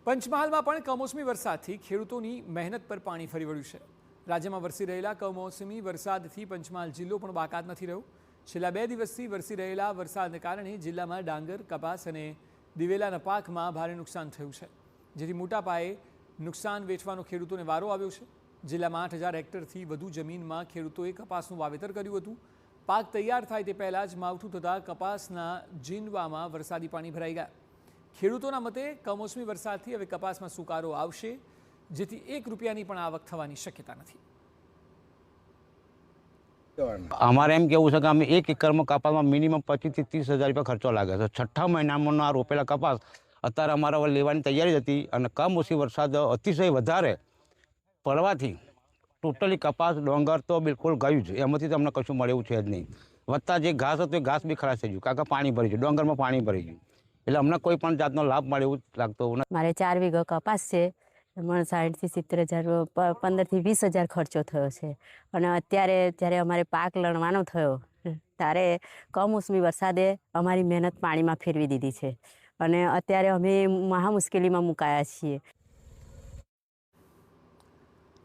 પંચમહાલમાં પણ કમોસમી વરસાદથી ખેડૂતોની મહેનત પર પાણી ફરી વળ્યું છે। રાજ્યમાં વરસી રહેલા કમોસમી વરસાદથી પંચમહાલ જિલ્લો પણ બાકાત નથી રહ્યો। છેલ્લા 2 દિવસથી વરસી રહેલા વરસાદને કારણે જિલ્લામાં ડાંગર, કપાસ અને દિવેલાના પાકમાં ભારે નુકસાન થયું છે, જેથી મોટા પાયે નુકસાન વેચવાનો ખેડૂતોને વારો આવ્યો છે। જિલ્લામાં 8,000 હેક્ટરથી વધુ જમીનમાં ખેડૂતોએ કપાસનું વાવેતર કર્યું હતું। પાક તૈયાર થાય તે પહેલાં જ માવઠું થતાં કપાસના જીંડવામાં વરસાદી પાણી ભરાઈ ગયા। ખેડૂતોના મતે કમોસમી વરસાદથી હવે કપાસમાં સુકારો આવશે, જેથી 1 રૂપિયાની પણ આવક થવાની શક્યતા નથી। અમારે એમ કેવું છે કે અમે 1 એકરમાં કપાસમાં મિનિમમ 25 થી 30,000 રૂપિયા ખર્ચો લાગે છે। છઠ્ઠા મહિનામાં આ રોપેલા કપાસ અત્યારે અમારે લેવાની તૈયારી હતી અને કમોસમી વરસાદ અતિશય વધારે પડવાથી ટોટલી કપાસ ડોંગર તો બિલકુલ ગયું છે, એમાંથી તમને કશું મળે એવું છે જ નહીં। વત્તા જે ઘાસ હતું એ ઘાસ બી ખરાશ થઈ ગયું, કારણ કે પાણી ભરી ગયું, ડોંગરમાં પાણી ભરી ગયું, એટલે અમને કોઈ પણ જાતનો લાભ મળે એવું લાગતું નથી। મારે 4 વીઘા કપાસ છે, મને 60,000 થી 70,000 15,000 થી 20,000 ખર્ચો થયો છે। અને અત્યારે જ્યારે અમારે પાક લણવાનો થયો ત્યારે કમોસમી વરસાદે અમારી મહેનત પાણીમાં ફેરવી દીધી છે અને અત્યારે અમે મહા મુશ્કેલીમાં મુકાયા છીએ।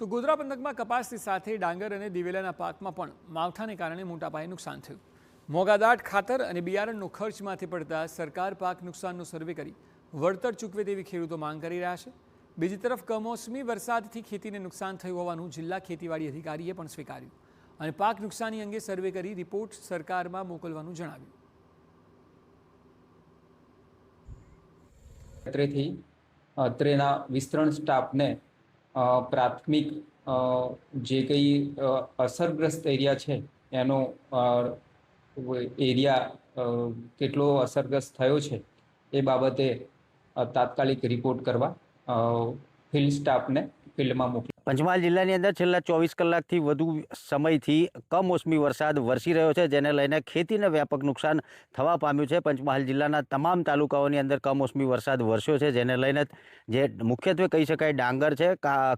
તો ગોધરા પંથકમાં કપાસની સાથે ડાંગર અને દિવેલાના પાકમાં પણ માવઠાને કારણે મોટા પાયે નુકસાન થયું। મોંઘાદાટ ખાતર અને બિયારણનો ખર્ચ માથે પડતા સરકાર પાક નુકસાનનો સર્વે કરી વળતર ચૂકવે તેવી ખેડૂતો માંગ કરી રહ્યા છે। બીજી તરફ કમોસમી વરસાદથી ખેતીને નુકસાન થયું હોવાનું જિલ્લા ખેતીવાડી અધિકારીએ પણ સ્વીકાર્યું અને પાક નુકસાની અંગે સર્વે કરી રિપોર્ટ સરકારમાં મોકલવાનું જણાવ્યું। અત્રેથી અત્રેના વિસ્તરણ સ્ટાફને પ્રાથમિક જે કંઈ અસરગ્રસ્ત એરિયા છે એનો એરિયા કેટલો અસરગ્રસ્ત થયો છે એ બાબતે તાત્કાલિક રિપોર્ટ કરવા ફિલ્ડ સ્ટાફને ફિલ્ડમાં મોકલી। પંચમહાલ જિલ્લાની અંદર છેલ્લા 24 કલાકથી વધુ સમયથી કમોસમી વરસાદ વરસી રહ્યો છે, જેને લઈને ખેતીને વ્યાપક નુકસાન થવા પામ્યું છે। પંચમહાલ જિલ્લાના તમામ તાલુકાઓની અંદર કમોસમી વરસાદ વરસ્યો છે, જેને લઈને જે મુખ્યત્વે કહી શકાય ડાંગર છે,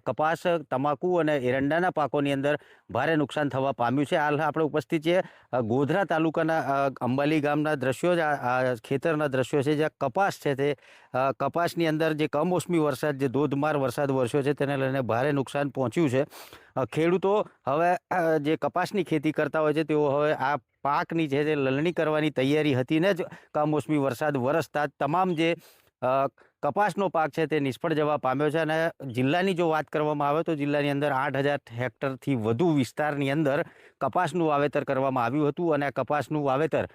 કપાસ, તમાકુ અને એરંડાના પાકોની અંદર ભારે નુકસાન થવા પામ્યું છે। હાલ આપણે ઉપસ્થિત છીએ ગોધરા તાલુકાના અંબાલી ગામના દ્રશ્યો, આ ખેતરના દ્રશ્યો છે, જ્યાં કપાસ છે તે કપાસની અંદર જે કમોસમી વરસાદ, જે ધોધમાર વરસાદ વરસ્યો છે તેને લઈને ભારે નુકસાન પહોંચ્યું છે। ખેડૂતો હવે જે કપાસની ખેતી કરતા હોય છે તેઓ હવે આ પાકની જે લણણી કરવાની તૈયારી હતી ને જ કમોસમી વરસાદ વરસતા તમામ જે કપાસનો પાક છે તે નિષ્ફળ જવા પામ્યો છે। અને જિલ્લાની જો વાત કરવામાં આવે તો જિલ્લાની અંદર 8,000 હેક્ટરથી વધુ વિસ્તારની અંદર કપાસનું વાવેતર કરવામાં આવ્યું હતું અને આ કપાસનું વાવેતર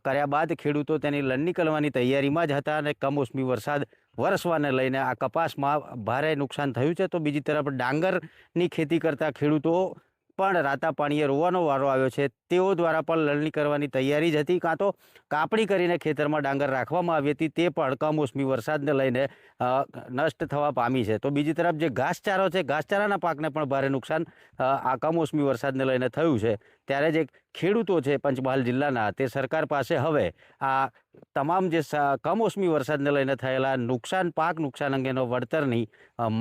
કર્યા બાદ ખેડૂતો તેની લણણી કરવાની તૈયારીમાં જ હતા અને કમોસમી વરસાદ વરસવાને લઈને આ કપાસમાં ભારે નુકસાન થયું છે। તો બીજી તરફ ડાંગરની ખેતી કરતા ખેડૂતો પણ રાતા પાણીએ રોવાનો વારો આવ્યો છે। તેઓ દ્વારા પણ લણણી કરવાની તૈયારી જ હતી, કાં તો કાપણી કરીને ખેતરમાં ડાંગર રાખવામાં આવી હતી, તે પણ કમોસમી વરસાદને લઈને નષ્ટ થવા પામી છે। તો બીજી તરફ જે ઘાસચારો છે, ઘાસચારાના પાકને પણ ભારે નુકસાન આ કમોસમી વરસાદને લઈને થયું છે। ત્યારે જે ખેડૂતો છે પંચમહાલ જિલ્લાના, તે સરકાર પાસે હવે આ તમામ જે કમોસમી વરસાદને લઈને થયેલા નુકસાન, પાક નુકસાન અંગેનો વળતરની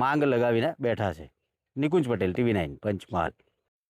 માંગ લગાવીને બેઠા છે। નિકુંજ પટેલ, TV9 પંચમહાલ।